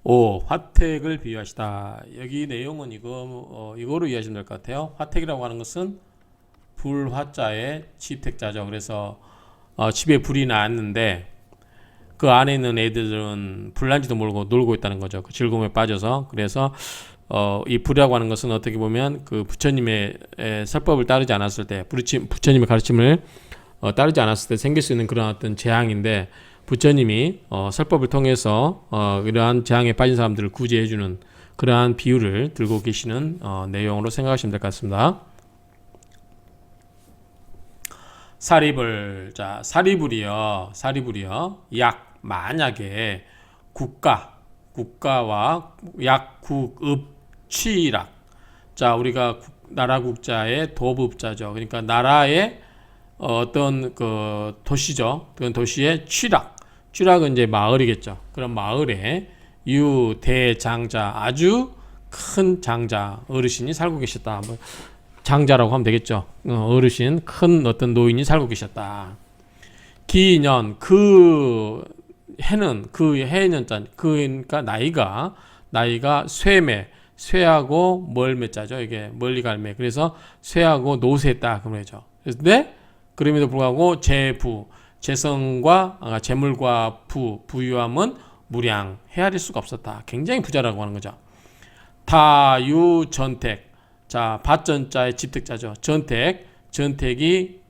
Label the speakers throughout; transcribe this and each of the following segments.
Speaker 1: 5. 화택을 비유하시다. 여기 내용은 이거로 이해하시면 될 것 같아요. 화택이라고 하는 것은 불화자의 집택자죠. 그래서 집에 불이 났는데 그 안에 있는 애들은 불난지도 모르고 놀고 있다는 거죠. 그 즐거움에 빠져서. 그래서 이 불이라고 하는 것은 어떻게 보면 그 부처님의 설법을 따르지 않았을 때, 부처님의 가르침을 따르지 않았을 때 생길 수 있는 그런 어떤 재앙인데, 부처님이 설법을 통해서 이러한 재앙에 빠진 사람들을 구제해주는 그러한 비유를 들고 계시는 내용으로 생각하시면 될 것 같습니다. 사리불. 자, 사리불이요. 만약에 국가와 취락. 자, 우리가 나라 국자의 도읍자죠. 그러니까 나라의 어떤 그 도시죠. 그런 도시의 취락은 이제 마을이겠죠. 그런 마을에 유대장자, 아주 큰 장자, 어르신이 살고 계셨다. 장자라고 하면 되겠죠. 어르신, 큰 어떤 노인이 살고 계셨다. 기년, 그 해년자, 그러니까 나이가 쇠하고 멀매자죠. 이게 멀리 갈매. 그래서 쇠하고 노쇠했다. 그러죠. 근데 그럼에도 불구하고 재성과 재물과 부유함은 무량, 헤아릴 수가 없었다. 굉장히 부자라고 하는 거죠. 다유전택. 자, 밭전자의 집택자죠. 전택이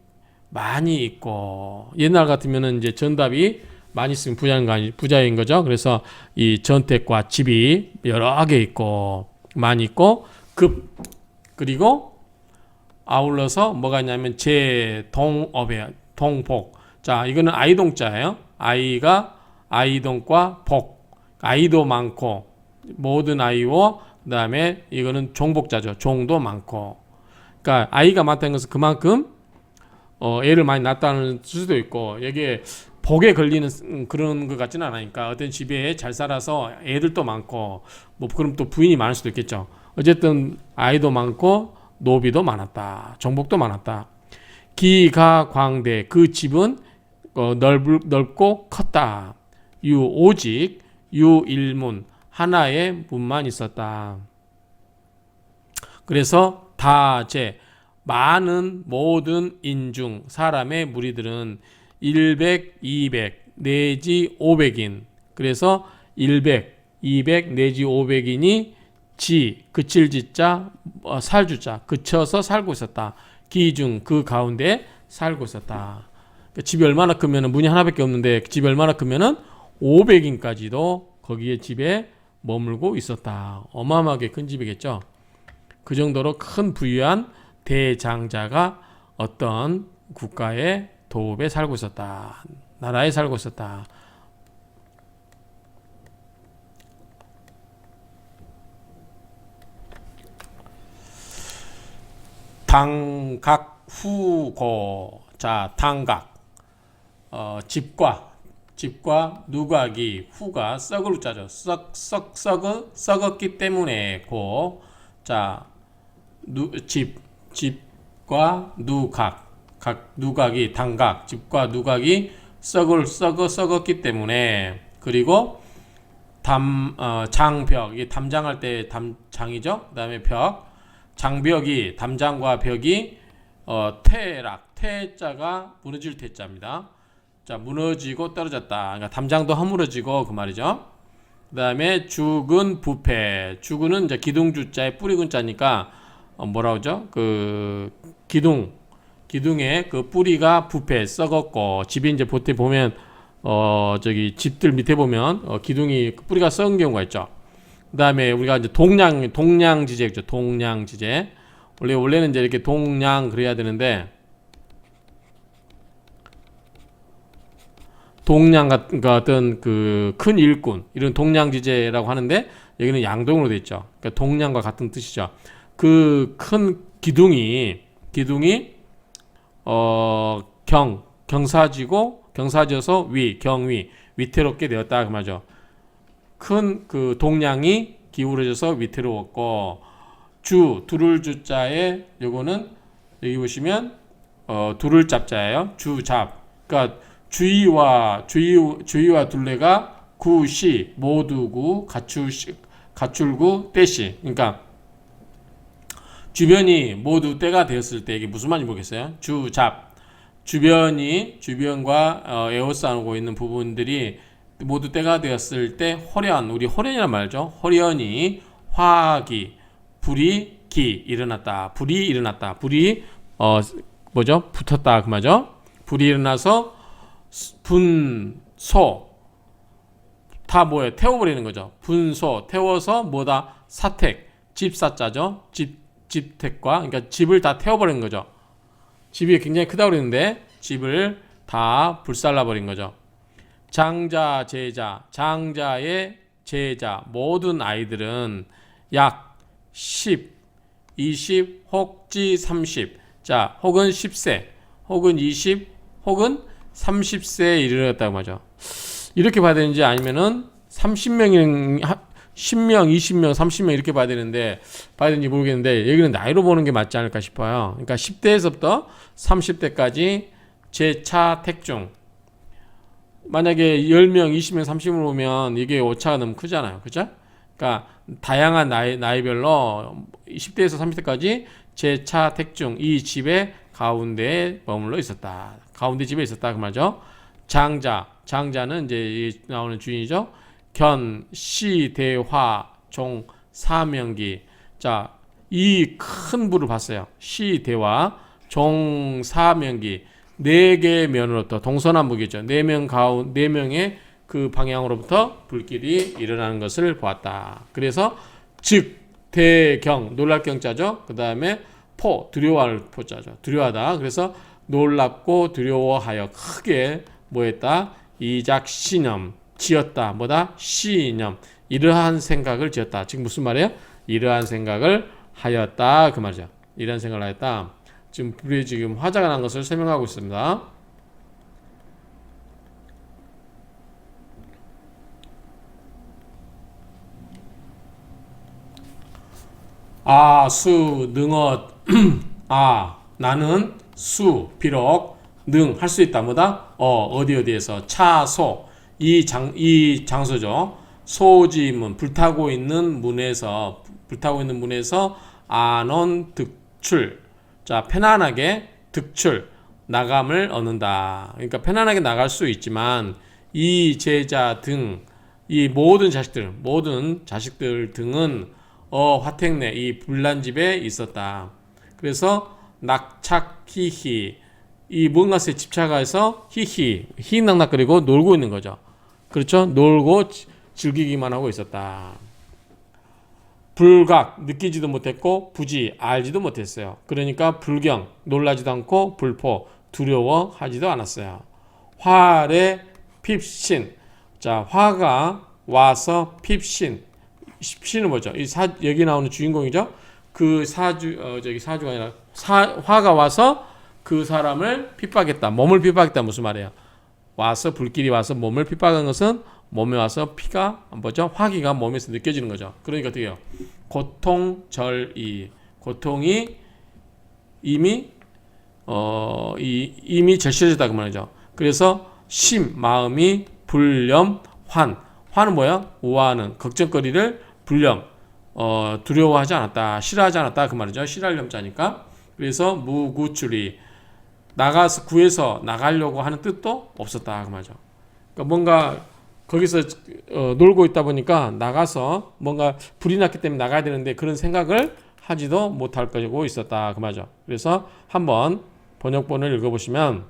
Speaker 1: 많이 있고, 옛날 같으면은 이제 전답이 많이 있으면 부자인 거죠. 그래서 이 전택과 집이 여러 개 있고, 많이 있고, 그리고 아울러서 뭐가 있냐면 제동업이에요. 동복. 자, 이거는 아이동자예요. 아이동과 복. 아이도 많고, 모든 아이고, 그 다음에 이거는 종복자죠. 종도 많고. 그러니까 아이가 많다는 것은 그만큼 애를 많이 낳았다는 수도 있고, 여기에 복에 걸리는 그런 것 같지는 않으니까 어떤 집에 잘 살아서 애들도 많고, 뭐 그럼 또 부인이 많을 수도 있겠죠. 어쨌든 아이도 많고 노비도 많았다. 종복도 많았다. 기가광대. 그 집은 넓고 컸다. 오직 유일문. 하나의 문만 있었다. 그래서 많은 모든 인중 사람의 무리들은 100, 200 내지 500인. 그래서 100, 200 내지 500인이 그칠 지자, 살주자, 그쳐서 살고 있었다. 기중, 그 가운데 살고 있었다. 그러니까 집이 얼마나 크면은, 문이 하나밖에 없는데 집이 얼마나 크면은 500인까지도 거기에 집에 머물고 있었다. 어마어마하게 큰 집이겠죠. 그 정도로 큰 부유한 대장자가 어떤 국가의 도읍에 살고 있었다. 나라에 살고 있었다. 당각 후고. 자, 당각. 집과 누각이, 후가 썩을 우자죠. 썩었기 때문에 고. 자, 집과 누각이, 당각, 집과 누각이 썩었기 때문에. 그리고 장벽, 이게 담장할 때 담장이죠. 그 다음에 장벽이, 담장과 벽이 퇴자가 무너질 퇴자입니다. 자, 무너지고 떨어졌다. 그러니까 담장도 허물어지고 그 말이죠. 그 다음에 죽은 부패. 죽은은 이제 기둥주자에 뿌리근자니까 뭐라 그러죠? 그 기둥의 그 뿌리가 부패, 썩었고, 집이 이제 보통 보면 집들 밑에 보면 기둥이 뿌리가 썩은 경우가 있죠. 그 다음에 우리가 이제 동량지제죠. 동량지제. 원래는 이제 이렇게 동량 그래야 되는데, 동량 같은 어떤 그 큰 일꾼, 이런 동량지제라고 하는데, 여기는 양동으로 되어 있죠. 그러니까 동량과 같은 뜻이죠. 그 큰 기둥이 경사져서 위태롭게 되었다 그 말이죠. 큰 그 동량이 기울어져서 위태로웠고, 두를 주자에 요거는 여기 보시면 두를 잡자예요. 주잡. 그러니까 주위와 둘레가 구시 모두구 가출구 때시. 그러니까 주변이 모두 때가 되었을 때 이게 무슨 말인지 모르겠어요. 주변과 에워싸고 있는 부분들이 모두 때가 되었을 때 호련, 우리 호련이란 말이죠. 호련이 화기 불이 기 일어났다. 불이 일어났다. 불이 뭐죠? 붙었다 그 말이죠. 불이 일어나서 분소 다 뭐예요? 태워버리는 거죠. 분소 태워서 뭐다? 사택 집사자죠. 집택과 그러니까 집을 다 태워버리는 거죠. 집이 굉장히 크다고 그랬는데 집을 다 불살라버린 거죠. 장자 제자 장자의 제자 모든 아이들은 약 10, 20, 혹지 30. 자, 혹은 10세, 혹은 20, 혹은 30세에 이르렀다고 하죠. 이렇게 봐야 되는지 아니면은 30명이 10명, 20명, 30명 이렇게 봐야 되는데 봐야 되는지 모르겠는데 여기는 나이로 보는 게 맞지 않을까 싶어요. 그러니까 10대에서부터 30대까지 제차 택중. 만약에 10명, 20명, 30명 오면 이게 오차가 너무 크잖아요. 그죠? 그러니까 다양한 나이별로 10대에서 30대까지 제차 택중 이 집의 가운데에 머물러 있었다. 가운데 집에 있었다 그 말이죠. 장자는 이제 나오는 주인이죠. 견, 시, 대화, 종, 사명기. 자, 이 큰 부를 봤어요. 시, 대화, 종, 사명기. 네 개의 면으로부터 동서남북이죠. 네 명의 그 방향으로부터 불길이 일어나는 것을 보았다. 그래서 즉, 대경, 놀랄 경자죠. 그 다음에 포, 두려워할 포자죠. 두려워하다. 그래서 놀랍고 두려워하여 크게 뭐했다? 이작시념, 지었다. 뭐다? 시념. 이러한 생각을 지었다. 지금 무슨 말이에요? 이러한 생각을 하였다. 그 말이죠. 이러한 생각을 하였다. 지금 불이 지금 화자가 난 것을 설명하고 있습니다. 수, 능어, 나는 수, 비록, 할 수 있다. 뭐다? 어디에서, 이 장소죠. 소지문, 불타고 있는 문에서, 안원 득출. 자, 편안하게 득출, 나감을 얻는다. 그러니까 편안하게 나갈 수 있지만, 이 제자 등, 이 모든 자식들 등은 화택내 이 불난집에 있었다. 그래서 낙착히히 이 뭔가에 집착해서 희희낙낙거리고 놀고 있는 거죠. 그렇죠? 놀고 즐기기만 하고 있었다. 불각 느끼지도 못했고 부지 알지도 못했어요. 그러니까 불경 놀라지도 않고 불포 두려워하지도 않았어요. 화래 핍신. 자, 화가 와서 핍신. 신은 뭐죠? 여기 나오는 주인공이죠. 그 사주가 아니라 화가 와서 그 사람을 핍박했다. 몸을 핍박했다. 무슨 말이에요? 와서 불길이 와서 몸을 핍박한 것은 몸에 와서 피가 뭐죠? 화기가 몸에서 느껴지는 거죠. 그러니까 어떻게 해요? 고통절이 고통이 이미 절실해졌다 그 말이죠. 그래서 마음이 불념 환은 뭐야? 우아하는 걱정거리를 불념 두려워하지 않았다. 싫어하지 않았다 그 말이죠. 싫어할 염자니까. 그래서 무구출이 나가서 구해서 나가려고 하는 뜻도 없었다 그 말이죠. 그러니까 뭔가 거기서 놀고 있다 보니까 나가서 뭔가 불이 났기 때문에 나가야 되는데 그런 생각을 하지도 못할 거고 있었다 그 말이죠. 그래서 한번 번역본을 읽어보시면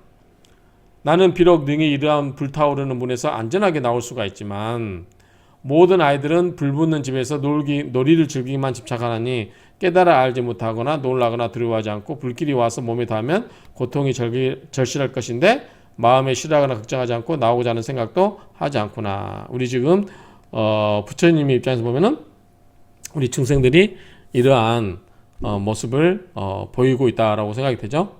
Speaker 1: 나는 비록 능히 이러한 불타오르는 문에서 안전하게 나올 수가 있지만 모든 아이들은 불붙는 집에서 놀이를 즐기기만 집착하나니 깨달아 알지 못하거나 놀라거나 두려워하지 않고 불길이 와서 몸에 닿으면 고통이 절실할 것인데 마음에 싫어하거나 걱정하지 않고 나오고자 하는 생각도 하지 않구나. 우리 지금 부처님의 입장에서 보면은 우리 중생들이 이러한 모습을 보이고 있다라고 생각이 되죠.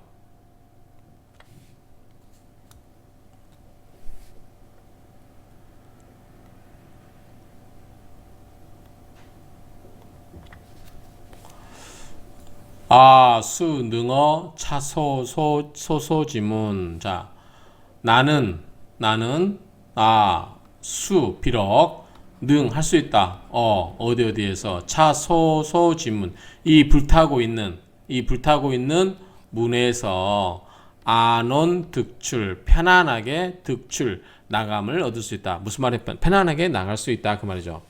Speaker 1: 수, 능어, 차소, 소소지문. 자, 나는, 수 비록 능 할 수 있다. 어디에서 차 소 지문 이 불타고 있는 문에서 안온 득출 편안하게 득출 나감을 얻을 수 있다. 무슨 말이야? 편안하게 나갈 수 있다 그 말이죠.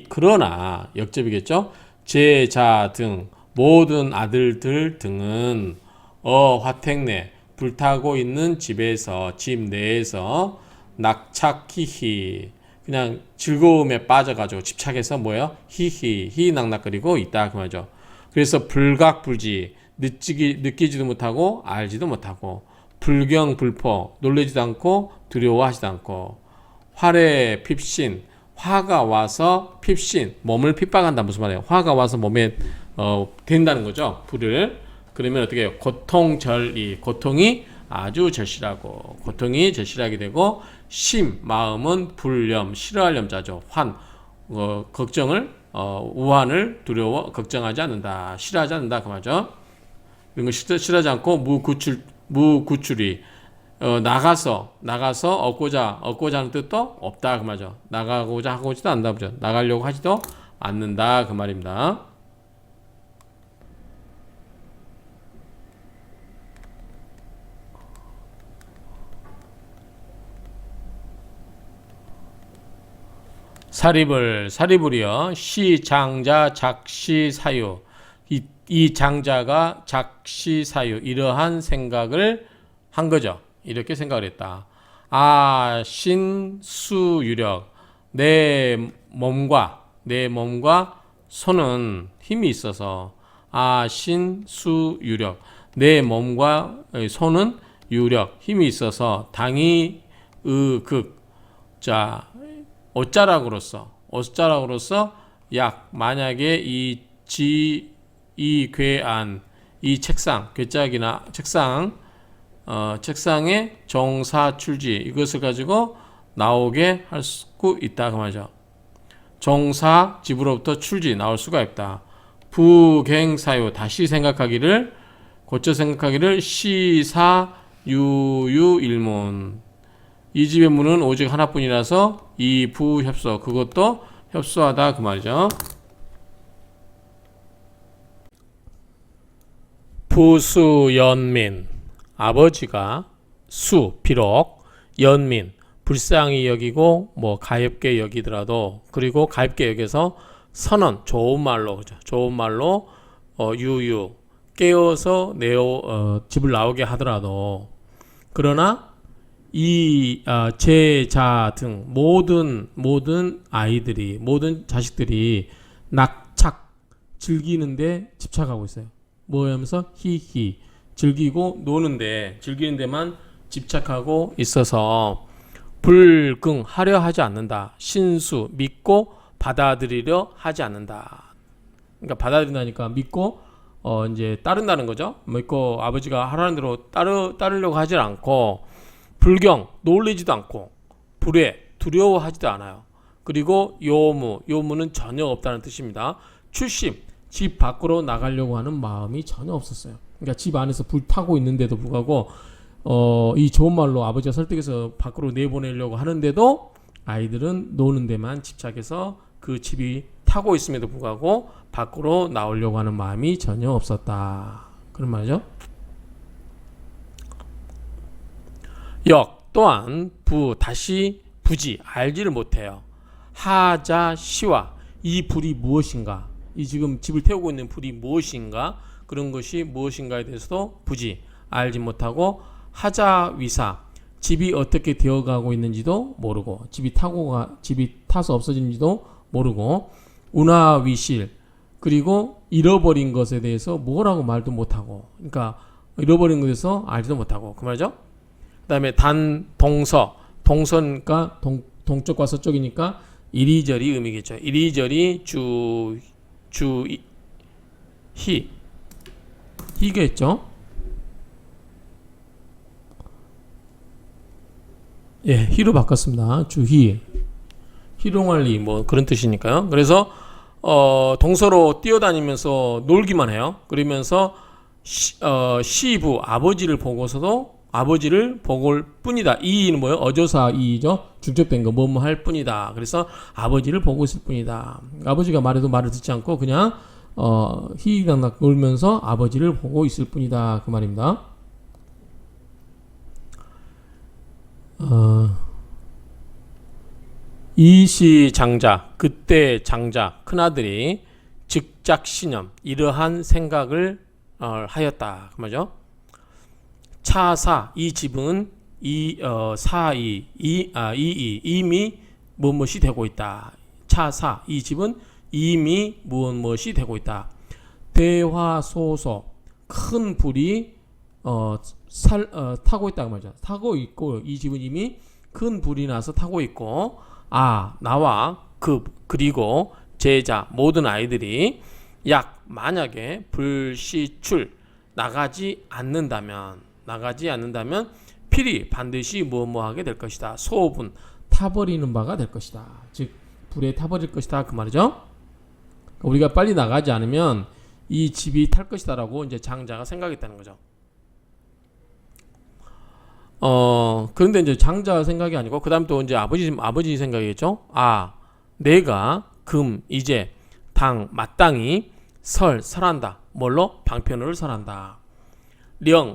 Speaker 1: 그러나 역접이겠죠. 제자 등 모든 아들들 등은 화택내 불타고 있는 집 내에서 낙착히히 그냥 즐거움에 빠져가지고 집착해서 뭐예요? 희낙낙거리고 있다 그 말이죠. 그래서 불각불지 느끼지도 못하고 알지도 못하고 불경불포 놀라지도 않고 두려워하지도 않고 활에 핍신 화가 와서 핍신 몸을 핍박한다 무슨 말이에요? 화가 와서 몸에 된다는 거죠. 불을 그러면 어떻게 해요? 고통이 아주 절실하고 고통이 절실하게 되고 마음은 불념 싫어할 염자죠. 걱정을 우환을 두려워 걱정하지 않는다 싫어하지 않는다 그 말이죠. 이런 거 싫어하지 않고 무구출이 나가서 얻고자 하는 뜻도 없다 그 말이죠. 나가고자 하고지도 않는다 보죠. 나가려고 하지도 않는다 그 말입니다. 사리불이요. 시장자 작시사유 이 장자가 작시사유 이러한 생각을 한 거죠. 이렇게 생각을 했다. 신수유력 내 몸과 손은 힘이 있어서 신수유력 내 몸과 손은 유력 힘이 있어서 당이 어자락으로서 만약에 이 책상 괴짝이나 책상의 정사 출지 이것을 가지고 나오게 할 수 있다 그 말이죠. 정사 집으로부터 출지 나올 수가 있다. 부갱사유 다시 생각하기를 고쳐 생각하기를 시사유유일문 이 집의 문은 오직 하나뿐이라서 이 부협소 그것도 협소하다 그 말이죠. 부수연민 아버지가 비록 연민 불쌍히 여기고 가엾게 여기더라도 그리고 가엾게 여겨서 선언 좋은 말로 유유 깨워서 집을 나오게 하더라도 그러나 이 제자 등 모든 아이들이 모든 자식들이 낙착 즐기는데 집착하고 있어요. 하면서 즐기고 즐기는 데만 집착하고 있어서 불긍하려 하지 않는다. 신수 믿고 받아들이려 하지 않는다. 그러니까 받아들인다니까 믿고 이제 따른다는 거죠. 믿고 아버지가 하라는 대로 따르려고 하지 않고 불경 놀리지도 않고 불회 두려워하지도 않아요. 그리고 요무는 전혀 없다는 뜻입니다. 출심 집 밖으로 나가려고 하는 마음이 전혀 없었어요. 그러니까 집 안에서 불타고 있는데도 불구하고 이 좋은 말로 아버지가 설득해서 밖으로 내보내려고 하는데도 아이들은 노는 데만 집착해서 그 집이 타고 있음에도 불구하고 밖으로 나오려고 하는 마음이 전혀 없었다. 그런 말이죠. 또한 다시 부지 알지를 못해요. 하자 시와 이 불이 무엇인가 이 지금 집을 태우고 있는 불이 무엇인가 그런 것이 무엇인가에 대해서도 부지 알지 못하고 하자 위사 집이 어떻게 되어가고 있는지도 모르고 집이 타서 없어진지도 모르고 운하위실 그리고 잃어버린 것에 대해서 뭐라고 말도 못하고 그러니까 잃어버린 것에서 알지도 못하고 그 말이죠. 그 다음에 동서니까 동쪽과 서쪽이니까 이리저리 의미겠죠. 이리저리 희겠죠. 희로 바꿨습니다. 희롱할리 그런 뜻이니까요. 그래서 동서로 뛰어다니면서 놀기만 해요. 그러면서 시부 아버지를 보고서도 아버지를 보고올 뿐이다. 이는 뭐예요? 어조사 이죠. 중첩된 거 뭐뭐 할 뿐이다. 그래서 아버지를 보고 있을 뿐이다. 아버지가 말해도 말을 듣지 않고 그냥 희희낙낙 놀면서 아버지를 보고 있을 뿐이다. 그 말입니다. 이시 장자, 그때 장자 큰아들이 즉작신념 이러한 생각을 하였다. 그 말이죠. 차사 이 집은 이미 무엇이 되고 있다. 차사 이 집은 이미 무엇이 되고 있다. 대화소소 큰 불이 타고 있다 그 말이죠. 타고 있고 이 집은 이미 큰 불이 나서 타고 있고 나와 그리고 제자 모든 아이들이 만약에 불시출 나가지 않는다면 필히 반드시 뭐하게 될 것이다. 소분 타버리는 바가 될 것이다. 즉 불에 타버릴 것이다 그 말이죠. 우리가 빨리 나가지 않으면 이 집이 탈 것이다라고 이제 장자가 생각했다는 거죠. 그런데 이제 장자 생각이 아니고 그다음 또 이제 아버지 생각이겠죠. 내가 이제 마땅히 설한다. 뭘로? 방편을 설한다.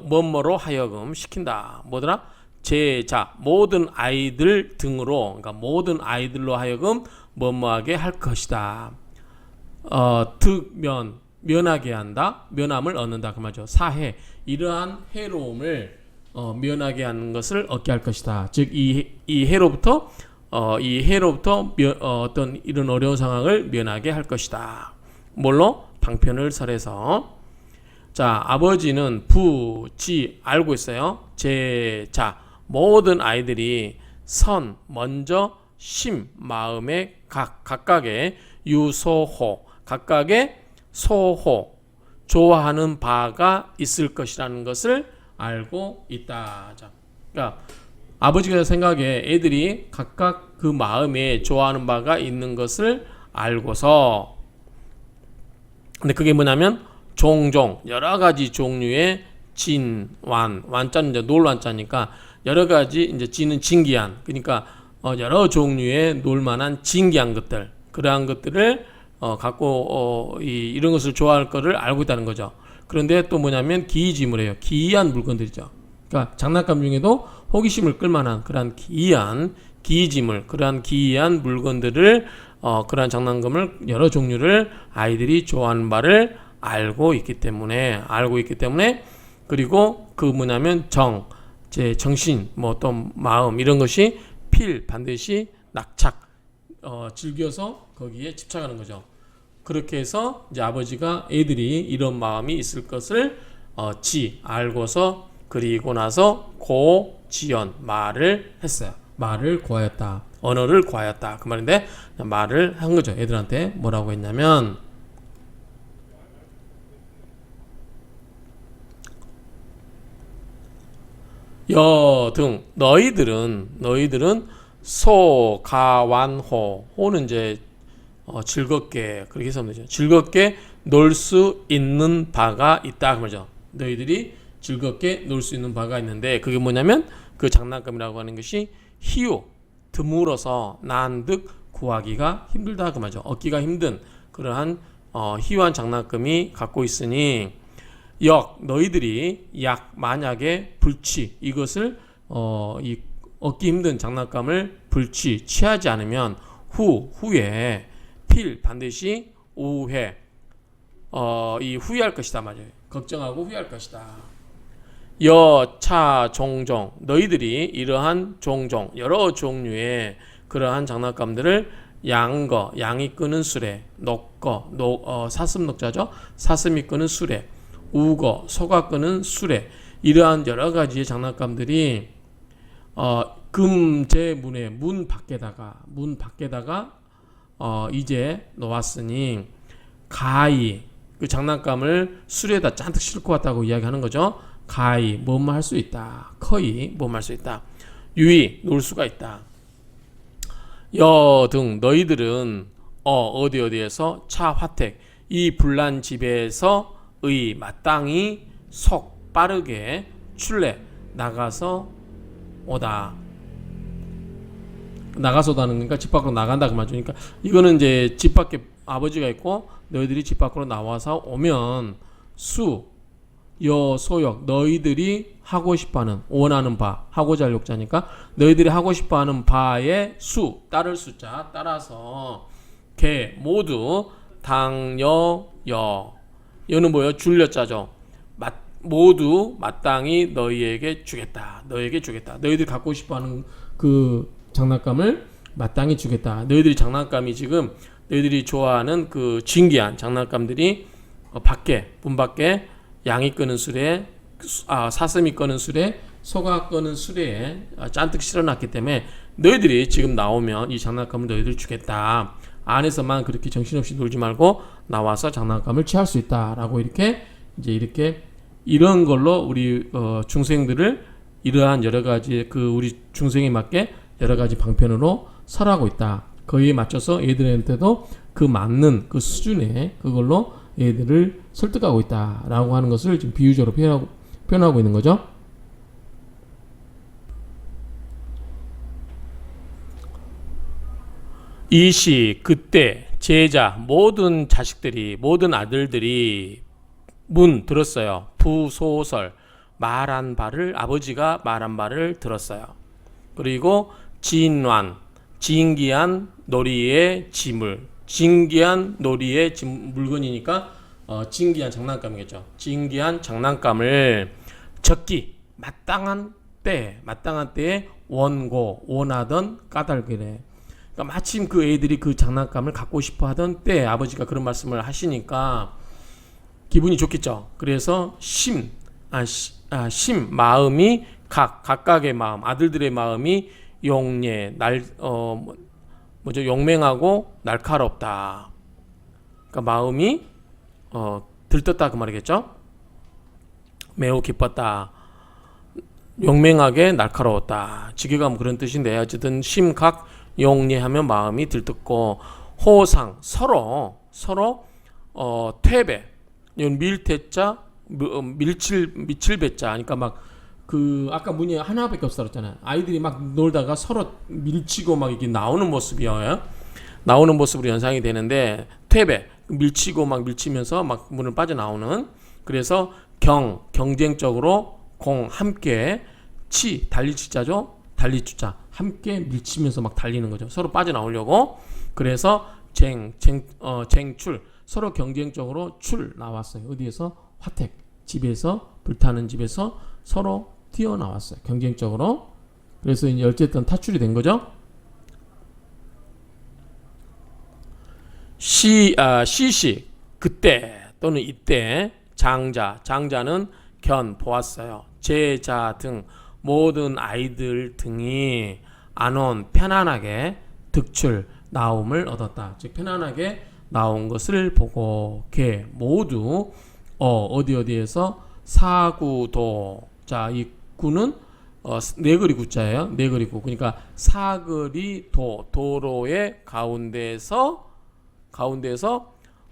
Speaker 1: 뭐뭐로 하여금 시킨다. 뭐더라? 제자 모든 아이들 등으로 그러니까 모든 아이들로 하여금 뭐뭐하게 할 것이다. 면하게 한다. 면함을 얻는다. 그 말이죠. 사해 이러한 해로움을 면하게 하는 것을 얻게 할 것이다. 즉 이 해로부터 어떤 이런 어려운 상황을 면하게 할 것이다. 뭘로? 방편을 설해서. 자, 아버지는 알고 있어요. 제자 모든 아이들이 먼저 마음에 각각의 각각의 좋아하는 바가 있을 것이라는 것을 알고 있다. 자, 그러니까 아버지가 생각에 애들이 각각 그 마음에 좋아하는 바가 있는 것을 알고서 근데 그게 뭐냐면 종종 여러 가지 종류의 완자는 이제 놀완자니까 여러 가지 이제 진은 진기한 그러니까 여러 종류의 놀만한 진기한 것들 그러한 것들을 갖고 이런 것을 좋아할 거를 알고 있다는 거죠. 그런데 또 뭐냐면 기이지물이에요. 기이한 물건들이죠. 그러니까 장난감 중에도 호기심을 끌만한 그러한 기이지물 그러한 기이한 물건들을 그러한 장난감을 여러 종류를 아이들이 좋아하는 바를 알고 있기 때문에 그리고 그 뭐냐면 정신 또 마음 이런 것이 반드시 낙착 즐겨서 거기에 집착하는 거죠. 그렇게 해서 이제 아버지가 애들이 이런 마음이 있을 것을 알고서 그리고 나서 지연 말을 했어요. 말을 고하였다. 언어를 고하였다. 그 말인데 말을 한 거죠. 애들한테 뭐라고 했냐면 여등 너희들은 소가완호 이제 즐겁게 그렇게 해서 되죠. 즐겁게 놀 수 있는 바가 있다 그 말이죠. 너희들이 즐겁게 놀 수 있는 바가 있는데 그게 뭐냐면 그 장난감이라고 하는 것이 드물어서 난득 구하기가 힘들다 그 말이죠. 얻기가 힘든 그러한 희귀한 장난감이 갖고 있으니 너희들이 만약에 이것을 얻기 힘든 장난감을 취하지 않으면 후에 반드시 후회 후회할 것이다 말이에요. 걱정하고 후회할 것이다. 종종 너희들이 이러한 종종 여러 종류의 그러한 장난감들을 양이 끄는 수레 사슴녹자죠. 사슴이 끄는 수레 소가 끄는 수레 이러한 여러 가지의 장난감들이 금제문에 문 밖에다가 이제 놓았으니 가히 그 장난감을 수레에다 잔뜩 싣고 왔다고 이야기하는 거죠. 가히 뭐뭐 할 수 있다. 커이 뭐뭐 할 수 있다. 유이 놀 수가 있다. 등 너희들은 어디에서 차화택 이 불난 집에서 마땅히 빠르게 출래 나가서 오다. 나가서 오다는 거니까 집 밖으로 나간다 그 말이죠. 그러니까 이거는 이제 집 밖에 아버지가 있고 너희들이 집 밖으로 나와서 오면 수, 여, 소역 너희들이 하고 싶어하는 원하는 바 하고자 할 욕자니까 너희들이 하고 싶어하는 바의 수 따를 숫자 따라서 개 모두 당여 여 여는 뭐예요? 줄여자죠. 모두 마땅히 너희에게 주겠다. 너희에게 주겠다. 너희들이 갖고 싶어하는 그 장난감을 마땅히 주겠다. 너희들이 장난감이 지금 너희들이 좋아하는 그 진귀한 장난감들이 밖에 문 밖에 양이 끄는 수레, 사슴이 끄는 수레, 소가 끄는 수레에 잔뜩 실어놨기 때문에 너희들이 지금 나오면 이 장난감을 너희들 주겠다. 안에서만 그렇게 정신없이 놀지 말고 나와서 장난감을 취할 수 있다라고 이렇게 이제 이렇게 이런 걸로 우리 중생들을 이러한 여러 가지 그 우리 중생에 맞게 여러 가지 방편으로 설하고 있다. 거기에 맞춰서 얘들한테도 그 맞는 그 수준의 그걸로 얘들을 설득하고 있다라고 하는 것을 지금 비유적으로 표현하고 있는 거죠. 이시 그때 제자 모든 자식들이 모든 아들들이 문 들었어요. 부소설 말한 바를 아버지가 말한 바를 들었어요. 그리고 진완 진기한 놀이의 짐을 진기한 놀이의 물건이니까 진기한 장난감이겠죠. 진기한 장난감을 적기 마땅한 때에 원고 원하던 까닭이래. 그러니까 마침 그 애들이 그 장난감을 갖고 싶어 하던 때 아버지가 그런 말씀을 하시니까 기분이 좋겠죠. 그래서 심 마음이 각각의 마음 아들들의 마음이 용맹하고 날카롭다. 그러니까 마음이 들떴다 그 말이겠죠. 매우 기뻤다. 용맹하게 날카로웠다. 지게가 그런 뜻인데 어쨌든 심각 용례하면 마음이 들떴고 호상 서로 퇴배 밀태자 밀칠배자 그러니까 막 그 아까 문이 하나밖에 없어 그랬잖아요. 아이들이 막 놀다가 서로 밀치고 막 이게 나오는 모습이요. 나오는 모습으로 연상이 되는데 퇴배 밀치고 막 밀치면서 막 문을 빠져나오는 그래서 경쟁적으로 공 함께 치 달리치자죠. 달리추자 함께 밀치면서 막 달리는 거죠. 서로 빠져나오려고. 그래서 쟁출 서로 경쟁적으로 출 나왔어요. 어디에서 화택 집에서 불타는 집에서 서로 튀어나왔어요. 경쟁적으로. 그래서 이제 어쨌든 타출이 된 거죠. 시시 그때 또는 이때 장자는 보았어요. 제자 등 모든 아이들 등이 안온 편안하게 득출 나옴을 얻었다. 즉 편안하게 나온 것을 보고 개 모두 어디에서 사구도 자 이 구는 네거리 구자예요. 네거리 구 그러니까 사거리 도로의 가운데에서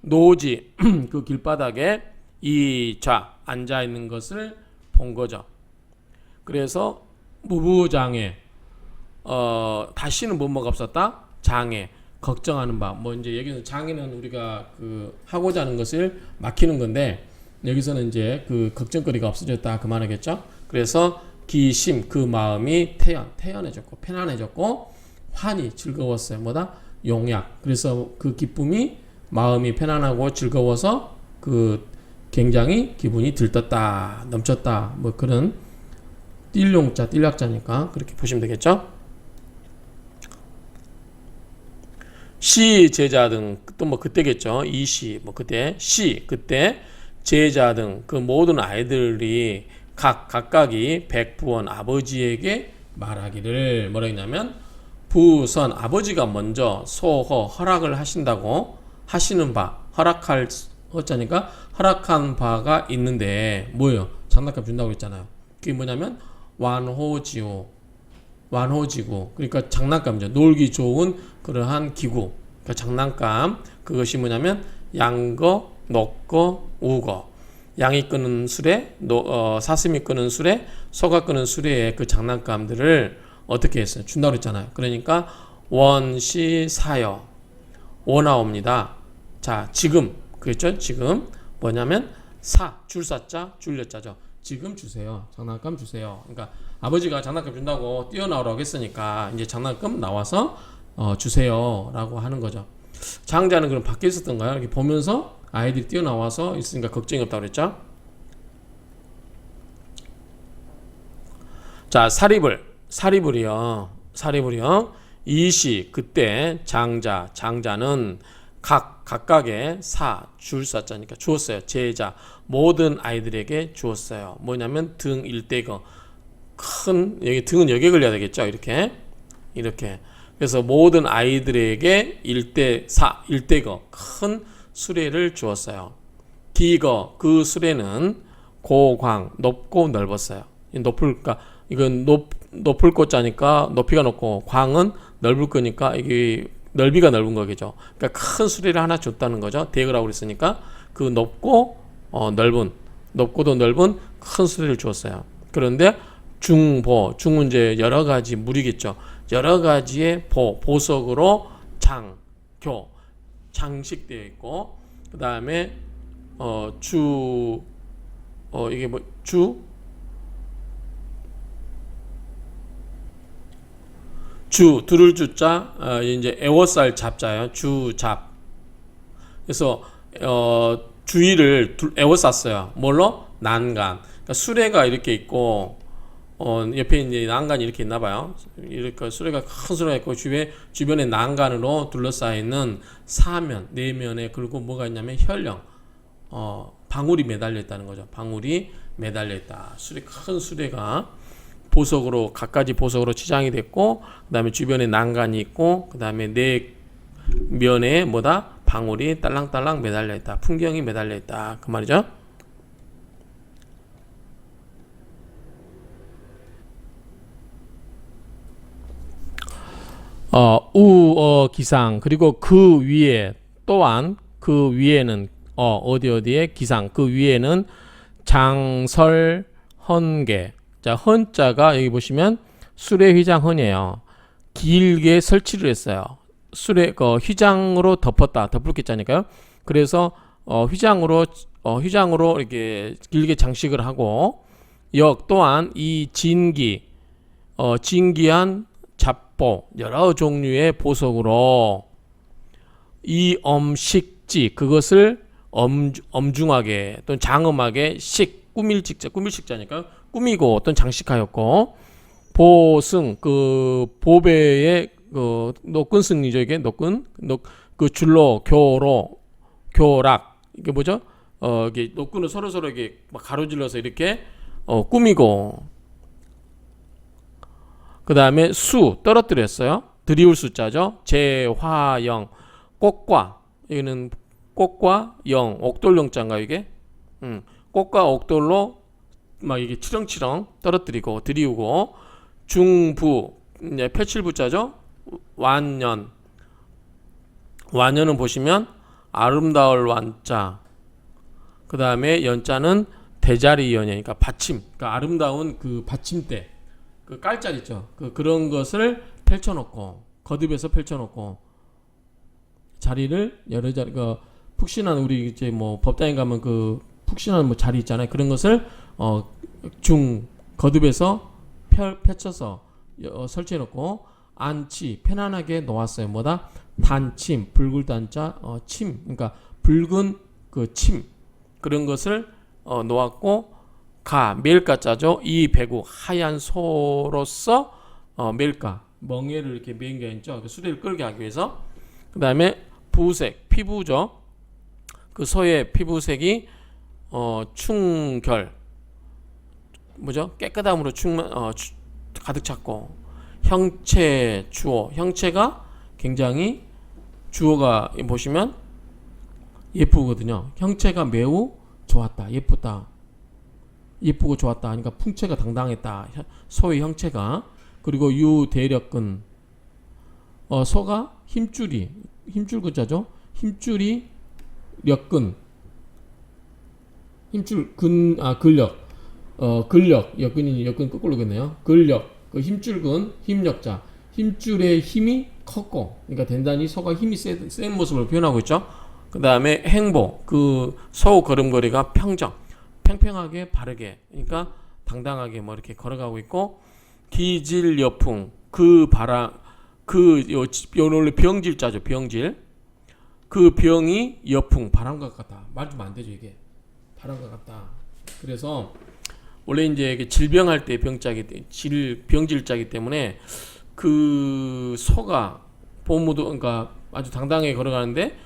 Speaker 1: 노지 그 길바닥에 이좌 앉아 있는 것을 본 거죠. 그래서 무부장애 다시는 뭐가 없었다. 장애 걱정하는 바 뭐 이제 여기서 장애는 우리가 그 하고자 하는 것을 막히는 건데 여기서는 이제 그 걱정거리가 없어졌다 그 말이겠죠. 그래서 기심 그 마음이 태연해졌고 편안해졌고 환히 즐거웠어요. 뭐다 용약. 그래서 그 기쁨이 마음이 편안하고 즐거워서 그 굉장히 기분이 들떴다 넘쳤다 뭐 그런 띨약자니까 그렇게 보시면 되겠죠. 시 제자 등 또 뭐 그때겠죠. 이시 뭐 그때 그때 제자 등 그 모든 아이들이 각각이 백부원 아버지에게 말하기를 뭐라 했냐면 부선 아버지가 먼저 소허 허락을 하신다고 하시는 바 허락할 어쩌니까 허락한 바가 있는데 뭐예요? 장난감 준다고 했잖아요. 그게 뭐냐면 완호지구 그러니까 장난감이죠. 놀기 좋은 그러한 기구 그러니까 장난감 그것이 뭐냐면 양거 녹거 우거 양이 끄는 수레, 사슴이 끄는 수레, 소가 끄는 수레의 그 장난감들을 어떻게 했어요? 준다고 그랬잖아요. 그러니까 원시 사여 5 나옵니다. 자, 지금 그랬죠? 지금 뭐냐면 줄사자 줄여자죠. 지금 주세요. 장난감 주세요. 그러니까 아버지가 장난감 준다고 뛰어나오라고 했으니까 이제 장난감 나와서 주세요라고 하는 거죠. 장자는 그럼 밖에 있었던가요? 이렇게 보면서 아이들이 뛰어나와서 있으니까 걱정이 없다고 그랬죠. 자, 사리불이요. 이시 그때 장자는 각각의 줄사자니까 주었어요. 제자 모든 아이들에게 주었어요. 뭐냐면 등 일대거 여기 등은 여기에 걸려야 되겠죠. 이렇게 그래서 모든 아이들에게 일대거 큰 수레를 주었어요. 기거 그 수레는 고광 높고 넓었어요. 그러니까 이건 높을 꽃자니까 높이가 높고 광은 넓을 거니까 이게 넓이가 넓은 거겠죠. 그러니까 큰 수레를 하나 줬다는 거죠. 대거라고 그랬으니까 그 높고도 넓은 큰 수레를 주었어요. 그런데 중은 이제 여러 가지 물이겠죠. 여러 가지의 보석으로 장식되어 있고, 그 다음에 이게 두를 주자 이제 애워쌀 잡자예요. 주잡. 그래서 주위를 애워쌌어요. 뭘로? 난간. 그러니까 수레가 이렇게 있고 옆에 이제 난간이 이렇게 있나 봐요. 이렇게 수레가 큰 수레가 있고 주변에 난간으로 둘러싸여 있는 사면, 내면에 그리고 뭐가 있냐면 혈령, 방울이 매달려 있다는 거죠. 방울이 매달려 있다. 큰 수레가 각가지 보석으로 치장이 됐고, 그 다음에 주변에 난간이 있고, 그 다음에 네 면에 방울이 딸랑딸랑 매달려 있다. 풍경이 매달려 있다. 그 말이죠. 기상, 그리고 그 위에 또한 그 위에는 어디에 기상, 그 위에는 장설 헌계. 자, 헌자가 여기 보시면 수레 휘장 헌이에요. 길게 설치를 했어요. 휘장으로 덮을 게 있잖아요. 그래서 휘장으로 이렇게 길게 장식을 하고, 또한 이 진기한 잡보 여러 종류의 보석으로 이 엄식지 그것을 엄중하게 또는 장엄하게 꾸밀 식자니까 꾸미고 어떤 장식하였고, 보승 그 보배의 그 노끈 승리죠. 이게 그 줄로 교락 이게 뭐죠? 이게 노끈을 서로 이렇게 막 가로질러서 이렇게 꾸미고, 그 다음에 떨어뜨렸어요. 드리울 숫자죠. 제화영 이거는 꽃과 영 옥돌영자인가 이게? 꽃과 옥돌로 막 이게 치렁치렁 떨어뜨리고 드리우고, 중부 이제 패칠부자죠. 완년은 보시면 아름다울 완자, 그 다음에 연자는 대자리 연이니까 받침, 그러니까 아름다운 그 받침대, 그 깔짝 있죠. 그런 것을 거듭해서 펼쳐놓고 자리를 여러 자리, 푹신한 우리 이제 뭐 법당에 가면 그 푹신한 뭐 자리 있잖아요. 그런 것을 거듭해서 펼쳐서 설치해놓고, 안치 편안하게 놓았어요. 단침, 붉을 단자, 침, 그러니까 붉은 그 침, 그런 것을 놓았고, 멜가자죠. 이 배구 하얀 소로서 멍에를 이렇게 맨 게 있죠. 수레를 끌게 하기 위해서. 그 다음에 부색, 피부죠. 그 소의 피부색이 충결, 깨끗함으로 가득 찼고, 형체가 굉장히, 주어가 보시면 예쁘거든요. 형체가 매우 좋았다, 예쁘고 좋았다 하니까 풍채가 당당했다, 소의 형체가. 그리고 유대력근, 소가 힘줄 글자죠. 힘줄이 력근, 힘줄 근력 근력 여근 거꾸로겠네요. 근력 그 힘줄근 힘력자 힘줄의 힘이 컸고 그러니까 단단히 소가 힘이 센 모습을 표현하고 있죠. 그 다음에 행보 그 소 걸음걸이가 평정 평평하게 바르게 그러니까 당당하게 뭐 이렇게 걸어가고 있고 기질여풍 그 바람 요 원래 병질자죠. 병질 그 병이 여풍 바람과 같다. 말 좀 안 되죠 이게 바람과 같다. 그래서 원래 이제 질병할 때 병질자기 때문에 그 소가 보무도 그러니까 아주 당당하게 걸어가는데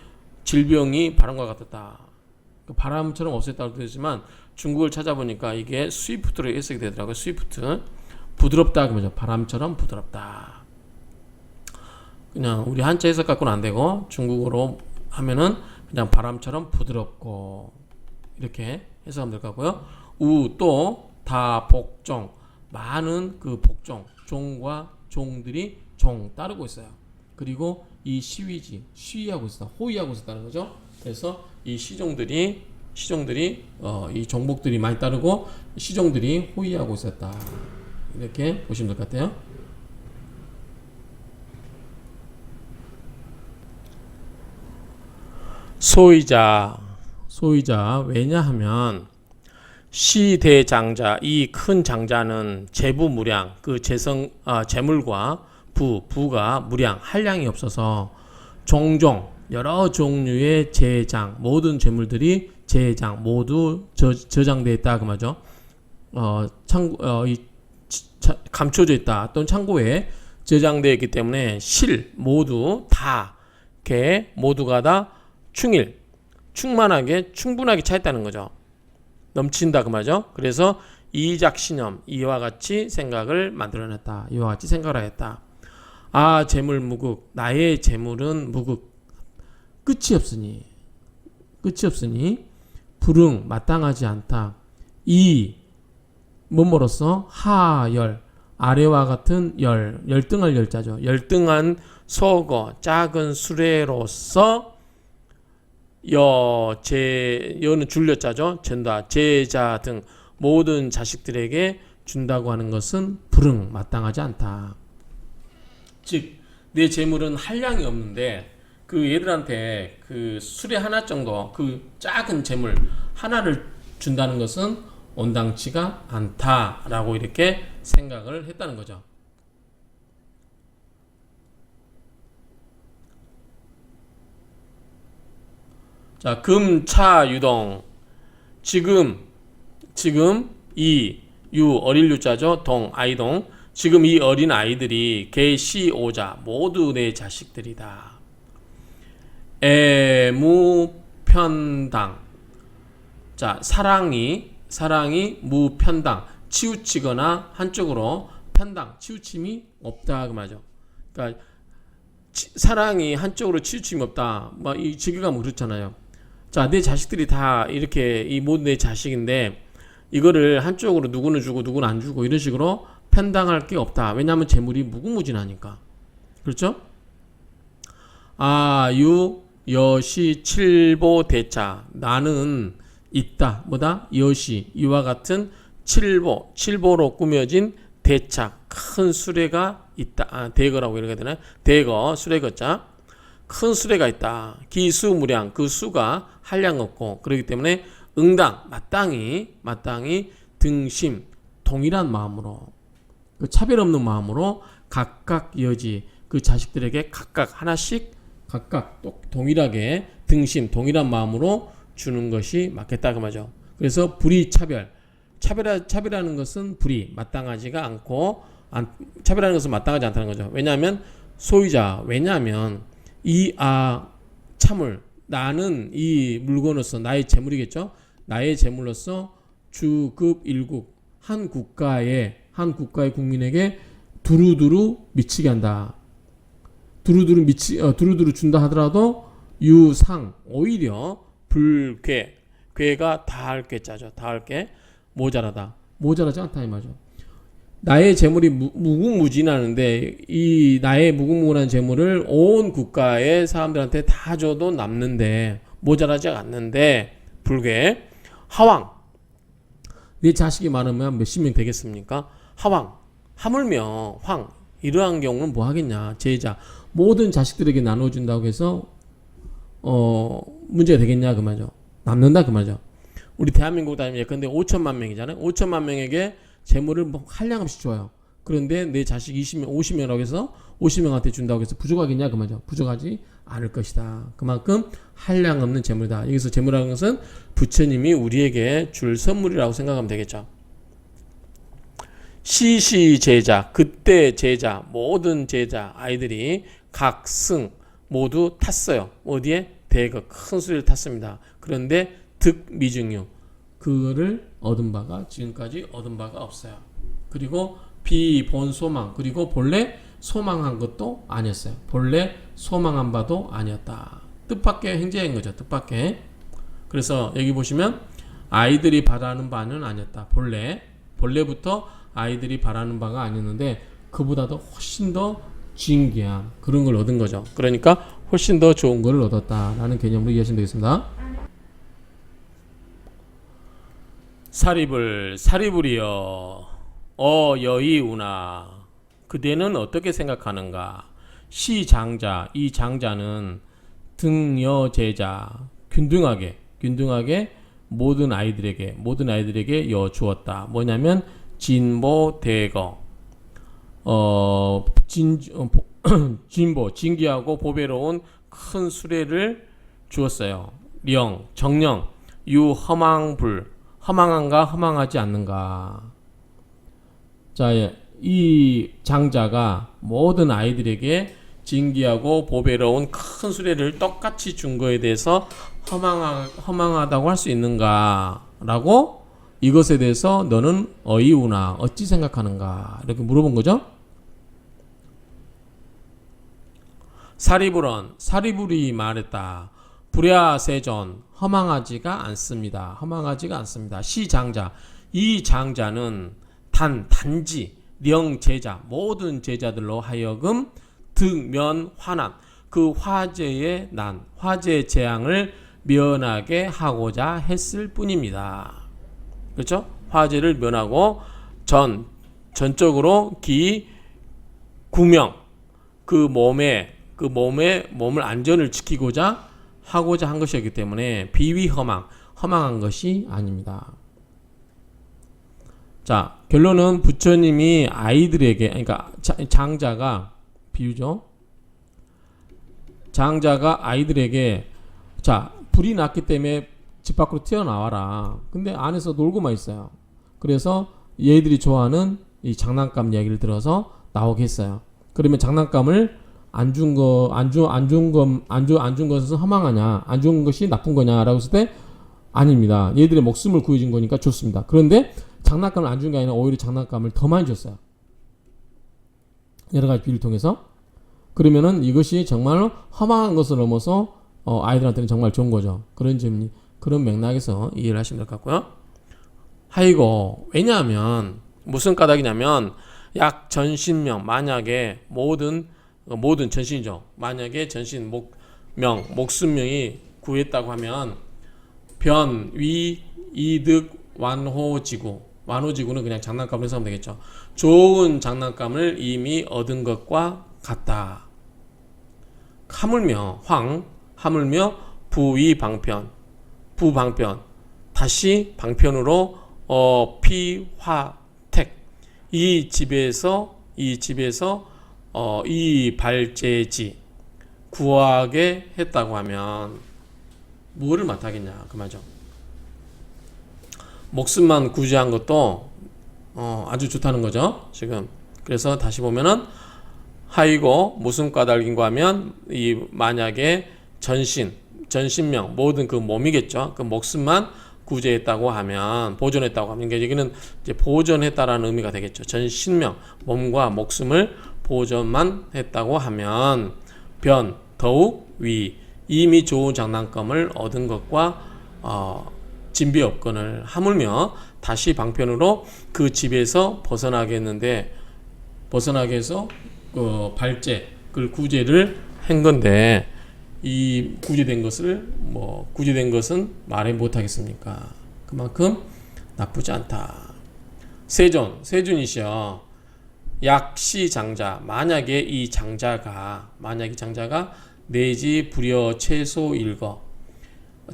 Speaker 1: 질병이 바람과 같았다. 바람처럼 없었다고 되지만 중국을 찾아보니까 이게 스위프트로 해석이 되더라고요. 스위프트 부드럽다 그러죠. 바람처럼 부드럽다. 그냥 우리 한자 해석 갖고는 안 되고 중국어로 하면은 그냥 바람처럼 부드럽고 이렇게 해석하면 될 것 같고요. 우 또 다 복종 많은 그 복종 종과 종들이 종 따르고 있어요. 그리고 이 시위지 시위하고 있다 호위하고 있었다는 거죠. 그래서 이 시종들이 이 종복들이 많이 따르고 시종들이 호위하고 있었다. 이렇게 보시면 될 것 같아요. 소위자 왜냐하면 시대장자 이 큰 장자는 재부무량 그 재물과 부가 무량 한량이 없어서 종종 여러 종류의 재장 모든 재물들이 재장 모두 저장되어 있다 그 말이죠. 감춰져 있다 또는 창고에 저장되어 있기 때문에 실 모두 다 개 모두가 다 충만하게 충분하게 차 있다는 거죠. 넘친다 그 말이죠. 그래서 이작신념 이와 같이 생각을 만들어냈다. 이와 같이 생각을 하였다. 아 재물 무극 나의 재물은 무극 끝이 없으니 불응 마땅하지 않다. 이 뭐뭐로서 하열 아래와 같은 열등할 열자죠. 열등한 소거 작은 수레로서 여는 줄여자죠. 전다 제자 등 모든 자식들에게 준다고 하는 것은 불응 마땅하지 않다. 즉 내 재물은 한량이 없는데 그 얘들한테 그 수레 하나 정도 그 작은 재물 하나를 준다는 것은 온당치가 않다라고 이렇게 생각을 했다는 거죠. 자, 금차 유동 지금 이 유 어릴 유자죠. 동 아이동 지금 이 어린 아이들이 계시오자 모두 내 자식들이다. 애무편당 자 사랑이 무편당 치우치거나 한쪽으로 편당 치우침이 없다 그 말이죠. 그러니까 사랑이 한쪽으로 치우침이 없다. 뭐 이 지금 그렇잖아요. 자, 내 자식들이 다 이렇게 이 모든 내 자식인데 이거를 한쪽으로 누구는 주고 누구는 안 주고 이런 식으로 편당할 게 없다. 왜냐하면 재물이 무궁무진하니까. 그렇죠? 아유 여시 칠보 대차 나는 있다. 뭐다? 여시 이와 같은 칠보로 꾸며진 대차 큰 수레가 있다. 대거라고 이렇게 되나요? 대거 수레거자 큰 수레가 있다. 기수무량 그 수가 한량 없고 그렇기 때문에 응당 마땅히 등심 동일한 마음으로 그 차별 없는 마음으로 각각 여지 그 자식들에게 각각 하나씩 각각 동일하게 등심 동일한 마음으로 주는 것이 맞겠다 그 말이죠. 그래서 불의 차별하는 것은 불의 마땅하지가 않고 차별하는 것은 마땅하지 않다는 거죠. 왜냐하면 소유자 왜냐하면 참을 나는 이 물건으로서 나의 재물이겠죠. 나의 재물로서 주급 일국 한 국가의 국민에게 두루두루 미치게 한다. 두루두루 준다 하더라도 유상 오히려 불괴 괴가 다할 게 짜죠. 다할 게 모자라지 않다 이 말이죠. 나의 재물이 무궁무진하는데 이 나의 무궁무진한 재물을 온 국가의 사람들한테 다 줘도 남는데 모자라지 않는데 불괴 하왕 내 자식이 많으면 몇십 명 되겠습니까? 하왕, 하물며 황, 이러한 경우는 뭐 하겠냐? 제자, 모든 자식들에게 나눠준다고 해서 문제가 되겠냐 그 말이죠. 남는다 그 말이죠. 우리 대한민국 다니면 예컨대 5천만 명이잖아요. 5천만 명에게 재물을 뭐 한량없이 줘요. 그런데 내 자식 20명, 50명이라고 해서 50명한테 준다고 해서 부족하겠냐 그 말이죠. 부족하지 않을 것이다. 그만큼 한량 없는 재물이다. 여기서 재물이라는 것은 부처님이 우리에게 줄 선물이라고 생각하면 되겠죠. 시시 제자, 그때 제자, 모든 제자 아이들이 각승 모두 탔어요. 어디에? 대거 큰 수레를 탔습니다. 그런데 득미증유, 그거를 얻은 바가 지금까지 얻은 바가 없어요. 그리고 비본소망, 그리고 본래 소망한 것도 아니었어요. 본래 소망한 바도 아니었다. 뜻밖의 행제인 거죠. 뜻밖의. 그래서 여기 보시면 아이들이 바라는 바는 아니었다. 본래부터 아이들이 바라는 바가 아니었는데 그보다도 훨씬 더 진귀한 그런 걸 얻은 거죠. 그러니까 훨씬 더 좋은 걸 얻었다라는 개념으로 이해하시면 되겠습니다. 사리불이여 여이우나, 그대는 어떻게 생각하는가? 시장자, 이 장자는 등여제자, 균등하게 모든 아이들에게 여 주었다. 뭐냐면 진보대거, 진귀하고 보배로운 큰 수레를 주었어요. 정령, 유허망불, 허망한가 허망하지 않는가. 자, 이 장자가 모든 아이들에게 진귀하고 보배로운 큰 수레를 똑같이 준 거에 대해서 허망하다고 할 수 있는가 라고, 이것에 대해서 너는 어이우나, 어찌 생각하는가, 이렇게 물어본 거죠. 사리불이 말했다. 불야세존, 허망하지가 않습니다. 시장자, 이 장자는 단지 령제자, 모든 제자들로 하여금 득면 화난, 그 화제의 재앙을 면하게 하고자 했을 뿐입니다. 그렇죠? 화제를 면하고 전적으로 구명, 몸을 안전을 지키고자 한 것이었기 때문에 허망한 것이 아닙니다. 자, 결론은 부처님이 아이들에게, 그러니까 장자가, 비유죠. 장자가 아이들에게, 자, 불이 났기 때문에 집 밖으로 튀어나와라. 근데 안에서 놀고만 있어요. 그래서 얘들이 좋아하는 이 장난감 이야기를 들어서 나오게 했어요. 그러면 장난감을 안 준 것은 허망하냐, 안 준 것이 나쁜 거냐라고 했을 때 아닙니다. 얘들의 목숨을 구해준 거니까 좋습니다. 그런데 장난감을 안 준 게 아니라 오히려 장난감을 더 많이 줬어요. 여러 가지 비유를 통해서. 그러면은 이것이 정말로 허망한 것을 넘어서 아이들한테는 정말 좋은 거죠. 그런 맥락에서 이해를 하시면 될 것 같고요. 하이고, 왜냐하면 무슨 까닭이냐면 약 전신명, 만약에 모든 전신이죠. 만약에 전신 목숨명이 구했다고 하면 변, 위, 이득, 완호지구는 그냥 장난감으로 해석하면 되겠죠. 좋은 장난감을 이미 얻은 것과 같다. 하물며 부방편, 다시 방편으로 피화택, 이 집에서 이 발제지 구하게 했다고 하면 뭐를 맡아겠냐 그 말이죠. 목숨만 구제한 것도 아주 좋다는 거죠 지금. 그래서 다시 보면은 하이고 무슨 까닭인가 하면 이 만약에 전신명 모든 그 몸이겠죠. 그 목숨만 구제했다고 하면, 보존했다고 하면, 여기는 이제 보존했다라는 의미가 되겠죠. 전신명, 몸과 목숨을 보존만 했다고 하면 더욱 이미 좋은 장난감을 얻은 것과 진비업건을 하물며 다시 방편으로 그 집에서 벗어나게 해서 그걸 구제를 한 건데, 이 구제된 것은 말해 못하겠습니까? 그만큼 나쁘지 않다. 세존이시여. 약시장자. 만약에 이 장자가 내지 불여 채소 일거.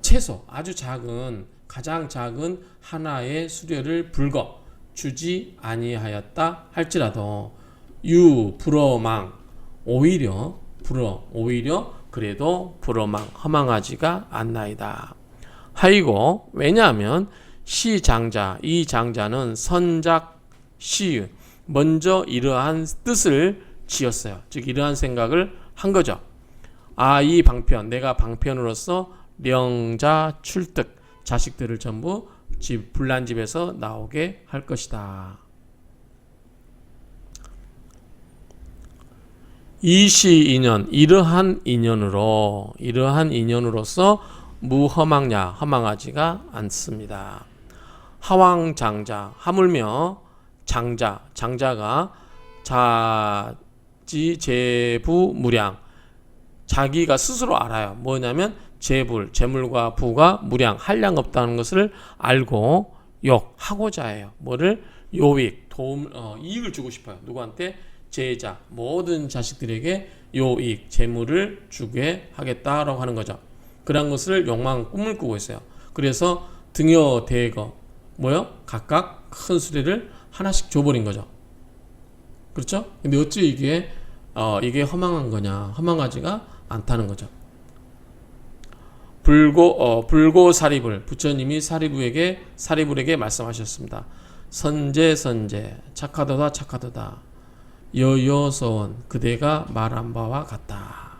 Speaker 1: 채소 아주 작은 가장 작은 하나의 수료를 불거 주지 아니하였다 할지라도 불어망 오히려 그래도 불어망 허망하지가 않나이다. 하이고 왜냐하면 시장자 이 장자는 선작 시유 먼저 이러한 뜻을 지었어요. 즉 이러한 생각을 한 거죠. 이 방편 내가 방편으로서 령자 출득 자식들을 전부 불난집에서 나오게 할 것이다. 이시인연 이러한 인연으로서 무허망냐 허망하지가 않습니다. 하왕장자 하물며 장자가 자지재부무량 자기가 스스로 알아요. 뭐냐면 재물과 부가 무량 한량 없다는 것을 알고 하고자 해요. 뭐를 요익 이익을 주고 싶어요. 누구한테? 제자 모든 자식들에게 요익 재물을 주게 하겠다라고 하는 거죠. 그런 것을 꿈을 꾸고 있어요. 그래서 등여 대거 각각 큰 수레를 하나씩 줘버린 거죠. 그렇죠? 근데 어찌 이게 허망한 거냐? 허망하지가 않다는 거죠. 불고 사리불 부처님이 사리불에게 말씀하셨습니다. 선제 착하도다 여여서원 그대가 말한 바와 같다.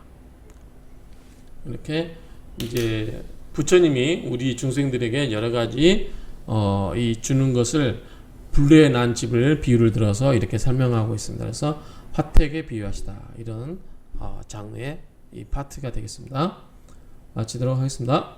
Speaker 1: 이렇게 이제 부처님이 우리 중생들에게 여러 가지 이 주는 것을 불에 난 집을 비유를 들어서 이렇게 설명하고 있습니다. 그래서 화택에 비유하시다 이런 장르의 이 파트가 되겠습니다. 마치도록 하겠습니다.